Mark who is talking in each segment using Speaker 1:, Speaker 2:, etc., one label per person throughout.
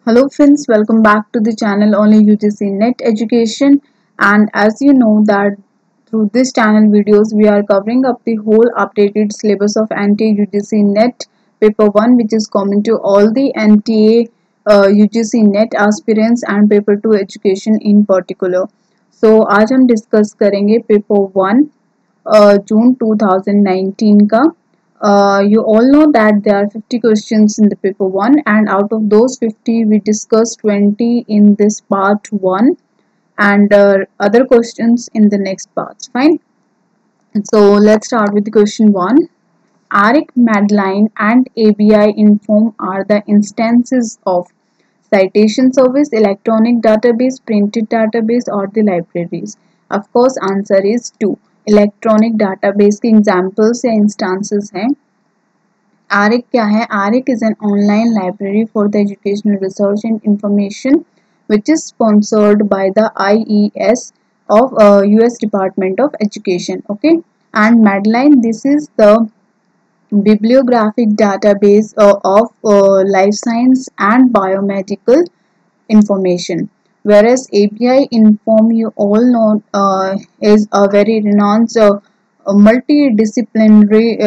Speaker 1: Hello friends, welcome back to the channel Only UGC Net Education. And as you know that through this channel videos we are covering up the whole updated syllabus of NTA UGC Net paper 1, which is common to all the NTA UGC Net aspirants and paper 2 education in particular. So आज हम discuss करेंगे paper 1 जून 2019 का. You all know that there are 50 questions in the paper 1, and out of those 50 we discussed 20 in this part 1 and other questions in the next parts. Fine. So let's start with the question 1. ARIC, Medline and ABI Inform are the instances of citation service, electronic database, printed database or the libraries. Of course answer is 2. Electronic database के examples या instances हैं. ARIC क्या है? ARIC is an online library for the educational research and information which is sponsored by the IES of US Department of Education. Okay, and Medline, this is the bibliographic database of life science and biomedical information, whereas ABI Inform, you all know, is a very renowned multidisciplinary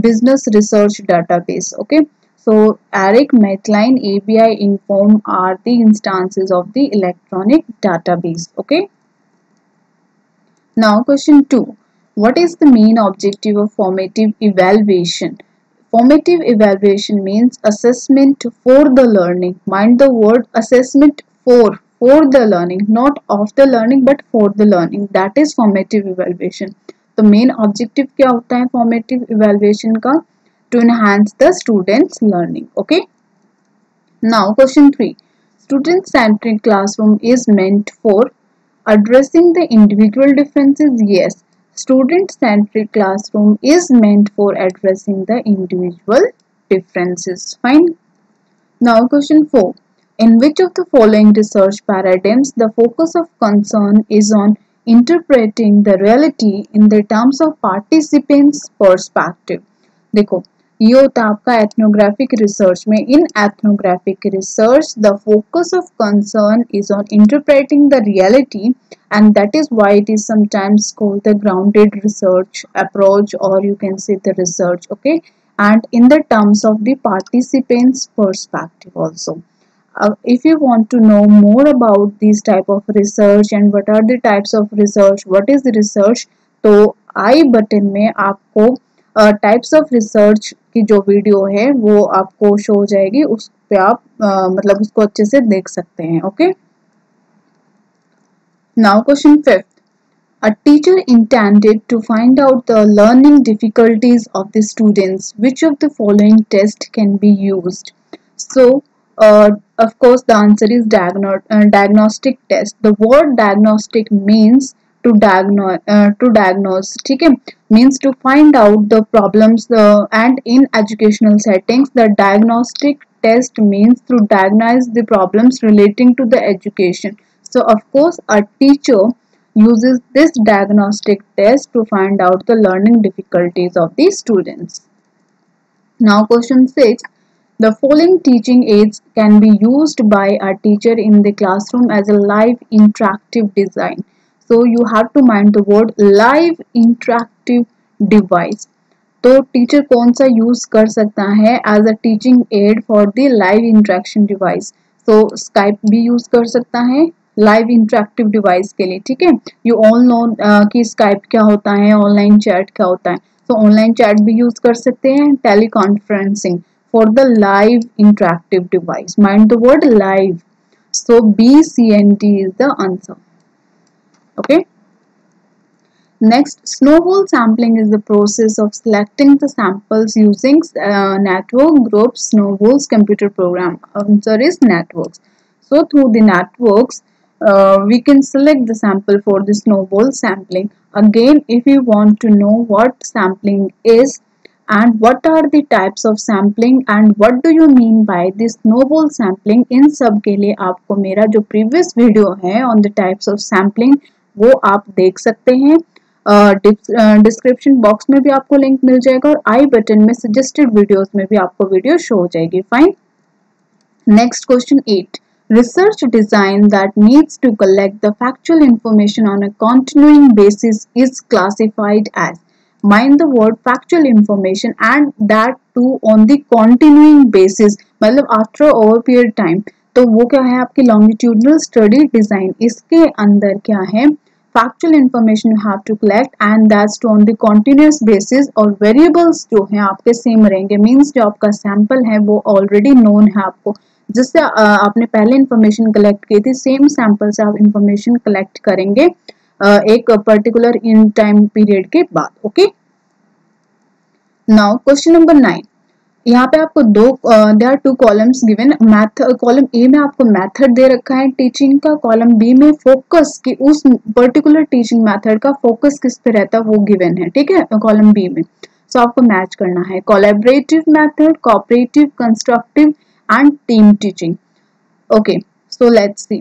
Speaker 1: business research database. Okay, so ARIC, Medline, ABI Inform are the instances of the electronic database. Okay, now question 2. What is the main objective of formative evaluation? Formative evaluation means assessment for the learning. Mind the word assessment for the learning, not of the learning but for the learning. That is formative evaluation. तो main objective क्या होता है formative evaluation का? To enhance the students learning. Okay, now question 3. Student centric classroom is meant for addressing the individual differences. Yes, student centric classroom is meant for addressing the individual differences. Fine. Now question 4. In which of the following research paradigms the focus of concern is on interpreting the reality in the terms of participants' perspective? देखो, ये होता है आपका ethnographic research में. In ethnographic research the focus of concern is on interpreting the reality and that is why it is sometimes called the grounded research approach और you can say the research. Okay, and in the terms of the participants perspective also. If you want to know more about these type of research and what are the types of research, what is the research, तो आई button में आपको types of research की जो video है वो आपको show हो जाएगी, उस पे आप मतलब उसको अच्छे से देख सकते हैं. Okay, now question 5. A teacher intended to find out the learning difficulties of the students. Which of the following tests can be used? So, of course, the answer is diagnostic test. The word diagnostic means to diagnose. ठीक है, means to find out the problems. And in educational settings, the diagnostic test means to diagnose the problems relating to the education. So, of course, a teacher uses this diagnostic test to find out the learning difficulties of the students. Now question 6. The following teaching aids can be used by a teacher in the classroom as a live interactive design. So you have to mind the word live interactive device. तो teacher कौन सा use कर सकता है as a teaching aid for the live interaction device? तो Skype भी use कर सकता है लाइव इंटरेक्टिव डिवाइस के लिए. ठीक है, यू ऑल नो कि स्काइप क्या होता है, ऑनलाइन चैट क्या होता है. तो ऑनलाइन चैट भी यूज कर सकते हैं, tele conferencing for the live interactive device. Mind the word live. So BCNT is the answer. Okay, next, snowball sampling is the process of selecting the samples using network groups. Snowball's computer program answer is networks. So through the networks we can select the sample for the snowball sampling. Again, if you want to know what sampling is and what are the types of sampling and what do you mean by this snowball sampling, इन सब के लिए आपको मेरा जो previous video है on the types of sampling वो आप देख सकते हैं. डिस्क्रिप्शन बॉक्स में भी आपको लिंक मिल जाएगा और आई बटन में सजेस्टेड वीडियोस में भी आपको वीडियो शो हो जाएगी. Fine. Next question 8. Research design that needs to collect the factual information on a continuing basis is classified as. Mind the word factual information and that too on the continuing basis, मतलब after over period time. तो वो क्या है आपकी longitudinal study design. इसके अंदर क्या है factual information you have to collect and that's to on the continuous basis और variables जो हैं आपके same रहेंगे. Means जो आपका sample है वो already known है आपको, जिससे आपने पहले इंफॉर्मेशन कलेक्ट की थी सेम सैंपल से आप इंफॉर्मेशन कलेक्ट करेंगे एक पर्टिकुलर इन टाइम पीरियड के बाद. Okay, now question number 9. यहाँ पे आपको दो there are two columns given. Method column A में आपको मेथड दे रखा है टीचिंग का, कॉलम बी में फोकस कि उस पर्टिकुलर टीचिंग मेथड का फोकस किस पे रहता है वो गिवन है. ठीक है, कॉलम बी में. सो आपको मैच करना है collaborative method, cooperative, constructive and team teaching. Okay, so let's see.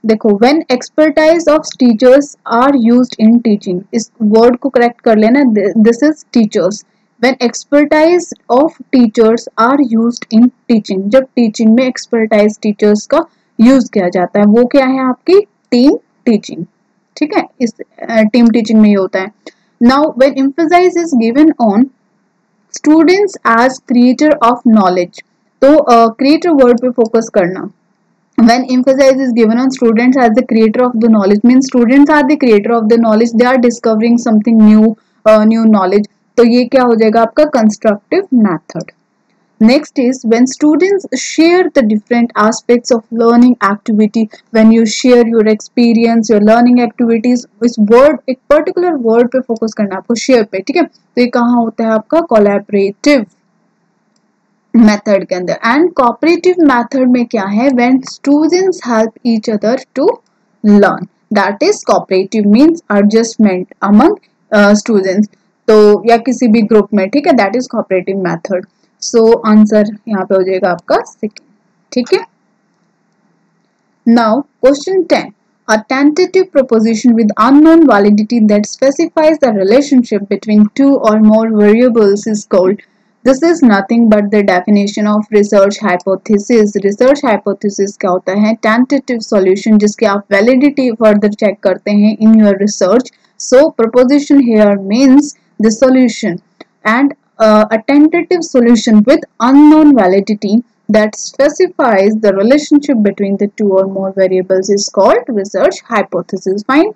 Speaker 1: देखो, when expertise of teachers are used in teaching, इस word को correct कर लेना. This is teachers. When expertise of teachers are used in teaching, जब teaching में expertise teachers का use किया जाता है वो क्या है आपकी team teaching. ठीक है, इस team teaching में ये होता है. Now when emphasis is given on students as creator of knowledge, तो क्रिएटर वर्ड पे फोकस करना. When emphasis is given on students as the creator of the knowledge, means students are the creator of the knowledge, they are discovering something new knowledge. तो ये क्या हो जाएगा आपका constructive method. Next is when students share the different aspects of learning activity. When you share your experience, your learning activities, इस word एक particular word पे focus करना आपको, share पे. ठीक है, तो ये कहाँ होता है आपका कोलैबोरेटिव मेथड के अंदर. एंड कोऑपरेटिव मेथड में क्या है when students help each other to learn, that is cooperative means adjustment among students, तो या किसी भी ग्रुप में. ठीक है, that is cooperative method. So answer यहाँ पे हो जाएगा आपका सेकंड. ठीक है, now question 10. A tentative proposition with unknown validity that specifies the relationship between two or more variables is called. This is nothing but the definition of research hypothesis. Research hypothesis क्या होता है? Tentative solution जिसकी आप validity further check करते हैं in your research. So proposition here means the solution, and a tentative solution with unknown validity that specifies the relationship between the two or more variables is called research hypothesis. Fine.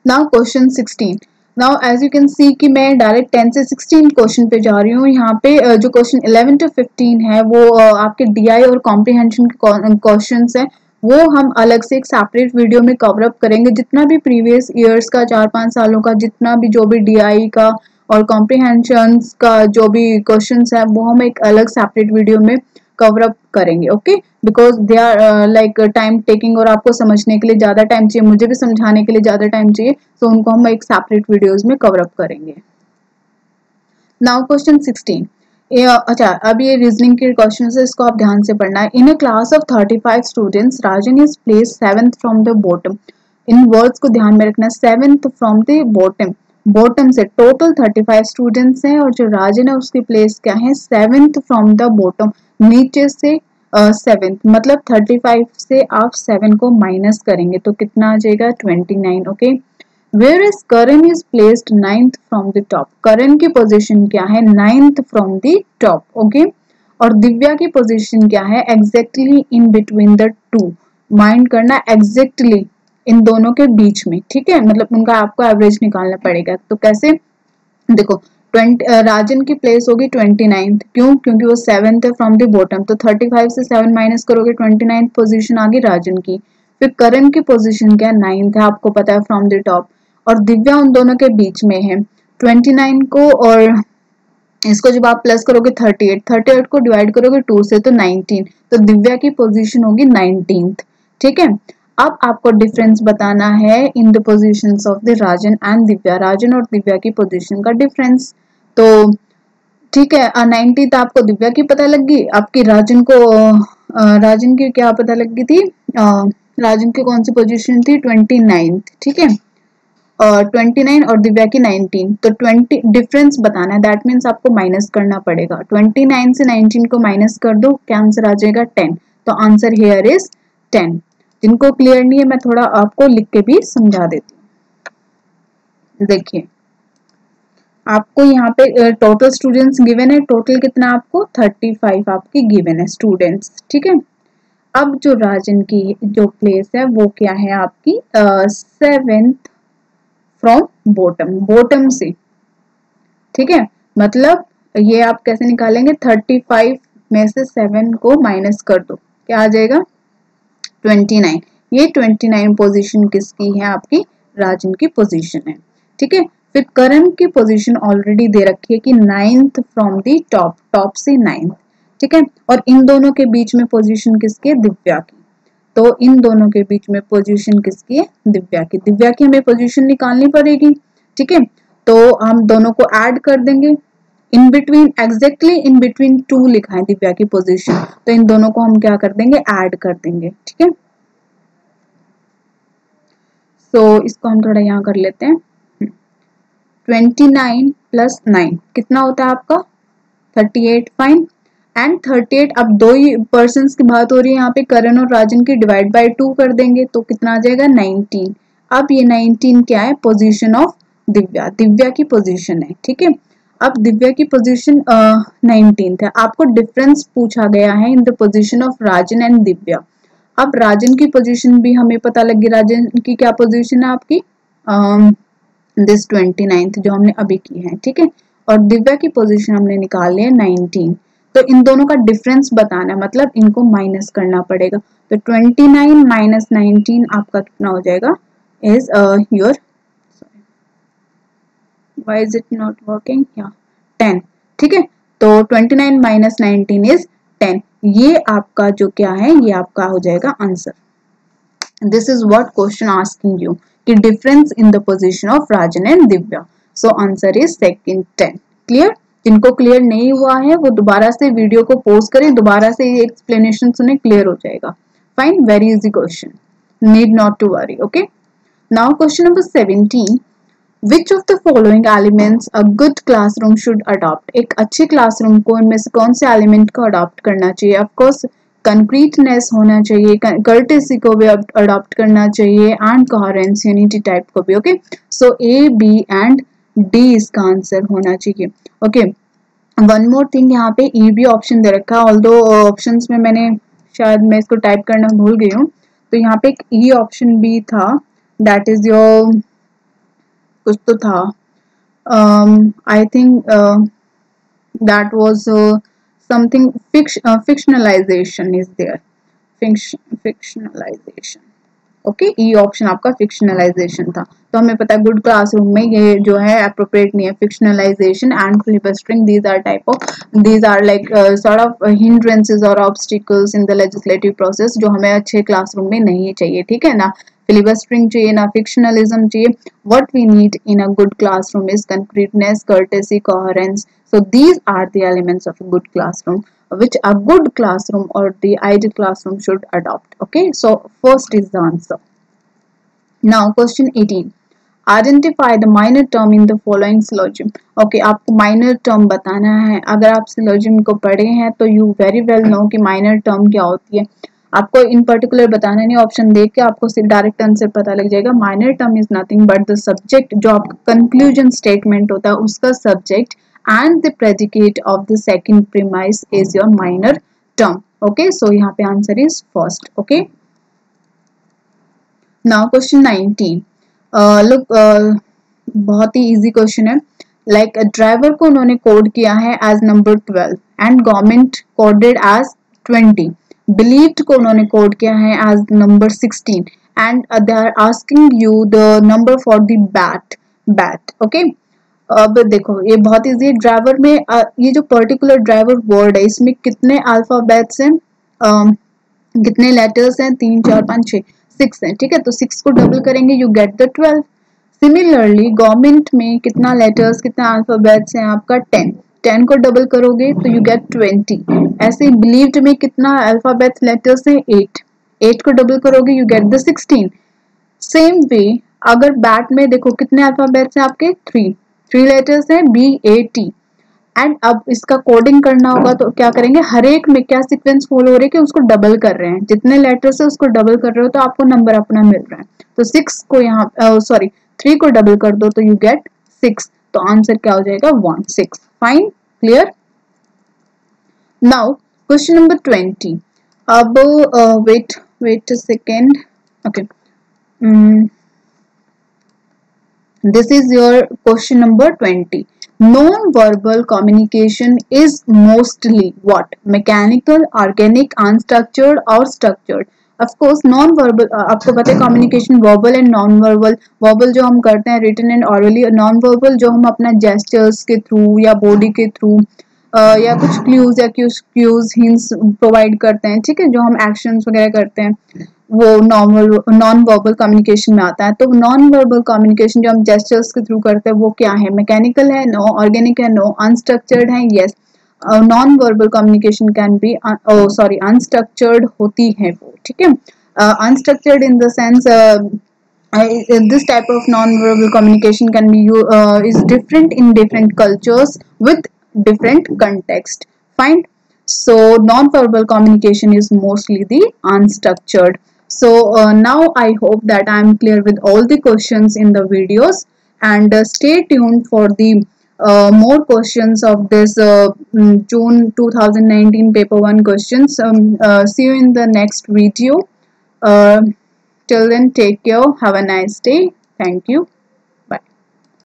Speaker 1: Now question 16. Now as you can see कि मैं direct 10 से 16 question पे जा रही हूँ. यहाँ पे जो क्वेश्चन 11 to 15 है वो आपके DI और कॉम्प्रिहेंशन के क्वेश्चंस हैं, वो हम अलग से एक सेपरेट वीडियो में कवर अप करेंगे. जितना भी प्रीवियस ईयर्स का 4-5 सालों का जितना भी जो भी DI का और कॉम्प्रिहेंशन का जो भी क्वेश्चंस है वो हम एक अलग सेपरेट वीडियो में कवर अप करेंगे. Okay, because they are like time taking और आपको समझने के लिए ज़्यादा टाइम चाहिए, मुझे भी समझाने के लिए ज़्यादा टाइम चाहिए, तो उनको हम एक सेपरेट वीडियोस में कवर अप करेंगे. Now question 16. अच्छा, अब ये रीजनिंग के क्वेश्चन है, इसको आप ध्यान से पढ़ना है. In a class of 35 students Rajan is place 7th from the bottom. In words को ध्यान में रखना, 7th from the bottom. Bottom से टोटल 35 स्टूडेंट्स हैं और जो राजन है उसकी प्लेस क्या है 7th फ्रॉम द बॉटम, नीचे से 7th, मतलब 35 से आप 7 को माइनस करेंगे तो कितना आ जाएगा 29. Okay, where is Karan is placed 9th from the top. Karan की पोजीशन क्या है 9th from the top. Okay, और दिव्या की पोजीशन क्या है exactly in between the two. Mind करना एग्जैक्टली इन दोनों के बीच में. ठीक है, मतलब उनका आपको एवरेज निकालना पड़ेगा. तो कैसे, देखो राजन की प्लेस होगी 29th. क्यों? क्योंकि वो 7th है फ्रॉम द बॉटम, तो 35 से 7 माइनस करोगे 29th पोजीशन आ गई राजन की. फिर करण की पोजीशन क्या 9th है, आपको पता है फ्रॉम द टॉप, और दिव्या उन दोनों के बीच में है. 29 को और इसको जब आप प्लस करोगे 38 को डिवाइड करोगे 2 से तो 19, तो दिव्या की पोजीशन होगी 19th. ठीक है, अब आपको डिफरेंस बताना है in the positions of the Rajan and Divya, Rajan और दिव्या की पोजीशन का डिफरेंस. तो ठीक है, 90th आपको दिव्या की पता लग गई, आपकी राजन को राजन की क्या पता लग गई थी, राजन की कौन सी पोजीशन थी 29th. ठीक है, 29 और दिव्या की 19, तो 20 डिफरेंस बताना है, दैट मीन्स आपको माइनस करना पड़ेगा। 29 से 19 को माइनस कर दो, क्या आंसर आ जाएगा 10। तो आंसर हियर इज 10। जिनको क्लियर नहीं है मैं थोड़ा आपको लिख के भी समझा देती हूँ। देखिए आपको यहाँ पे टोटल स्टूडेंट्स गिवन है, टोटल कितना आपको 35 आपकी गिवन है स्टूडेंट्स, ठीक है। अब जो राजन की जो प्लेस है वो क्या है आपकी 7th फ्रॉम बॉटम, बॉटम से, ठीक है। मतलब ये आप कैसे निकालेंगे, 35 में से 7 को माइनस कर दो, क्या आ जाएगा 29। ये 29 पोजीशन किसकी है, आपकी राजन की पोजीशन है, ठीक है। फिर करण की पोजीशन ऑलरेडी दे रखी है कि 9th from the top, top से 9th, ठीक है। और इन दोनों के बीच में पोजीशन किसकी है, दिव्या की। तो इन दोनों के बीच में पोजीशन किसकी है, दिव्या की। दिव्या की हमें पोजीशन निकालनी पड़ेगी, ठीक है। तो हम दोनों को ऐड कर देंगे, in between, exactly in between 2 लिखा है दिव्या की पोजीशन, तो इन दोनों को हम क्या कर देंगे, ऐड कर देंगे, ठीक है। सो इसको हम थोड़ा यहाँ कर लेते हैं। 29 प्लस 9 कितना होता है आपका 38, फाइन। एंड 38, अब दो ही पर्सन की बात हो रही है यहाँ पे, करण और राजन की, डिवाइड बाय 2 कर देंगे तो कितना आ जाएगा 19। अब ये 19 क्या है, पोजीशन ऑफ दिव्या, दिव्या की पोजीशन है, ठीक है। अब दिव्या की पोजीशन 19 है, आपको डिफरेंस पूछा गया है in the position of Rajan and Divya. अब राजन की पोजीशन भी हमें पता लग गई, राजन की क्या पोजीशन है आपकी दिस 29 जो हमने अभी की है, ठीक है। और दिव्या की पोजीशन हमने निकाल लिया 19, तो इन दोनों का डिफरेंस बताना है, मतलब इनको माइनस करना पड़ेगा। तो 29 माइनस 19 आपका कितना हो जाएगा, is your, why is it not working, या 10, ठीक है। तो 29 माइनस 19 इज 10, ये आपका जो क्या है, ये आपका हो जाएगा answer. This is what question asking you कि difference in the position of Rajan and Divya. So answer is second 10। Clear, जिनको क्लियर नहीं हुआ है वो दोबारा से वीडियो को पॉज करें, दोबारा से ये एक्सप्लेनेशन सुने, क्लियर हो जाएगा। Fine, very easy question, need not to worry, okay. Now question number 17, Which of the following elements a good classroom should adopt? एक अच्छे क्लासरूम को इनमें से कौन से एलिमेंट को अडॉप्ट करना चाहिए? ऑफ कोर्स कंक्रीटनेस होना चाहिए, कर्टेसी को भी अडॉप्ट करना चाहिए, एंड कोहेरेंस, यूनिटी टाइप को भी, okay. So A, B and D इसका आंसर होना चाहिए, ओके। वन मोर थिंग, यहाँ पे ई भी ऑप्शन दे रखा है, ऑल्दो ऑप्शंस में मैंने शायद मैं इसको टाइप करना भूल गई हूँ, तो यहाँ पे एक ई ऑप्शन भी था, दैट इज योर, कुछ तो था, I think that was something fictionalization is there, fictionalization, okay. E option आपका फिक्शनलाइजेशन था, तो हमें पता है गुड क्लासरूम में ये जो है अप्रोप्रिएट नहीं है, fictionalization and filibustering, these are type of, these are like sort of hindrances और obstacles in the legislative process, जो हमें अच्छे क्लासरूम में नहीं चाहिए, ठीक है ना। फिलिबस्टरिंग चाहिए ना फिक्शनलिज्म चाहिए। What we need in a good classroom is concreteness, courtesy, coherence, so these are the elements of a good classroom which a good classroom or the ideal classroom should adopt, okay. So first is the answer. Now question 18, identify the minor term in the following syllogism, okay। आपको minor term बताना है, अगर आप syllogism को पढ़े हैं तो you very well know कि minor term क्या होती है, आपको इन पर्टिकुलर बताना नहीं, ऑप्शन देख के आपको सिर्फ डायरेक्ट आंसर पता लग जाएगा। Minor term is nothing but the subject, जो आपका कंक्लूजन स्टेटमेंट होता है उसका subject, and the predicate of the second premise is your minor term, okay। So यहाँ पे answer is first, okay। Now question 19, look बहुत ही easy question है, like driver को उन्होंने कोड किया है as number 12 and government coded as 20, believed को उन्होंने कोड किया है as number 16 and they are asking you the number for the bat, okay। अब देखो ये बहुत इजी है, ड्राइवर में ये जो पर्टिकुलर ड्राइवर वर्ड है इसमें कितने अल्फाबेट्स हैं, कितने लेटर्स हैं, 3 4 5 6, 6 हैं, ठीक है। तो 6 को डबल करेंगे you get the 12। Similarly government में कितना लेटर्स, कितना अल्फाबेट्स हैं आपका 10, 10 को डबल करोगे तो यू गेट 20। ऐसे बिलीव्ड में कितना अल्फाबेट्स लेटर्स हैं 8, 8 को डबल करोगे you get the 16। Same way अगर बैट में देखो कितने अल्फाबेट्स हैं आपके, 3 लेटर्स हैं, BAT। एंड अब इसका कोडिंग करना होगा तो क्या करेंगे, हर एक में क्या सीक्वेंस फॉलो हो रही है कि उसको डबल कर रहे हैं, जितने लेटर्स है उसको डबल कर रहे हो तो आपको नंबर अपना मिल रहा है। तो 6 को यहाँ सॉरी 3 को डबल कर दो तो यू गेट 6, तो आंसर क्या हो जाएगा 1 6। Fine, clear. Now question number 20। अब wait a second, okay, this is your question number 20. Non-verbal communication is mostly what? Mechanical, organic, unstructured or structured? Of course non-verbal, आपको पता है communication verbal and non-verbal। verbal जो हम करते हैं written and orally, non-verbal जो हम अपना gestures के through या body के through या कुछ क्लूज या क्यूज हिंट्स प्रोवाइड करते हैं, ठीक है, जो हम एक्शंस वगैरह करते हैं वो नॉन वर्बल कम्युनिकेशन में आता है। तो नॉन वर्बल कम्युनिकेशन जो हम जेस्चर्स के थ्रू करते हैं वो क्या है? मैकेनिकल है? नो। ऑर्गेनिक है? नो। अनस्ट्रक्चर्ड है? Yes. Non verbal communication can be sorry unstructured होती है वो, ठीक है। Unstructured in the sense this type of non-verbal communication can be is different in different cultures with different context. Fine. So non-verbal communication is mostly the unstructured. So now I hope that I am clear with all the questions in the videos, and stay tuned for the more questions of this June 2019 paper 1 questions. See you in the next video. uh, Till then, take care. Have a nice day. Thank you.